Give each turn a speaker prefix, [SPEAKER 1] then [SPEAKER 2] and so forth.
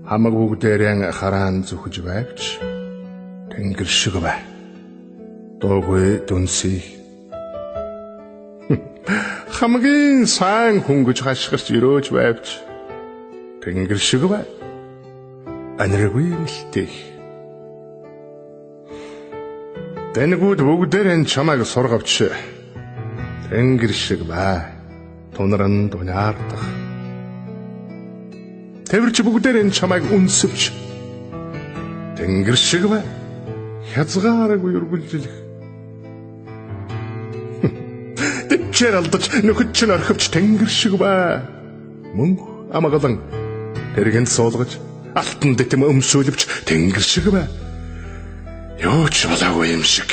[SPEAKER 1] Хамаг бүгдээрээ хараан зүхэж байвч тэнгэр шиг бай. Доогүй дүнсий. Хамгийн сайн хүн гэж хашгирч өрөөж байвч тэнгэр шиг бай. Аниргүй нэлтэй. Тэнэгүүд бүгдээрээ чамайг сургавч тэнгэр шиг бай. Тунаран дуняардах. Тэвэрч бүгдээрээ чамайг үнсвч тэнгэр шиг бай. Хязгааргүй үргэлжлэх. Тэвчээр алдаж нөхөд чинь орхивч тэнгэр шиг бай. Мөнх амгалан тэргэн суулгаж алтан дэтэм өмсүүлвч тэнгэр шиг бай. Юу ч болоогүй юм шиг.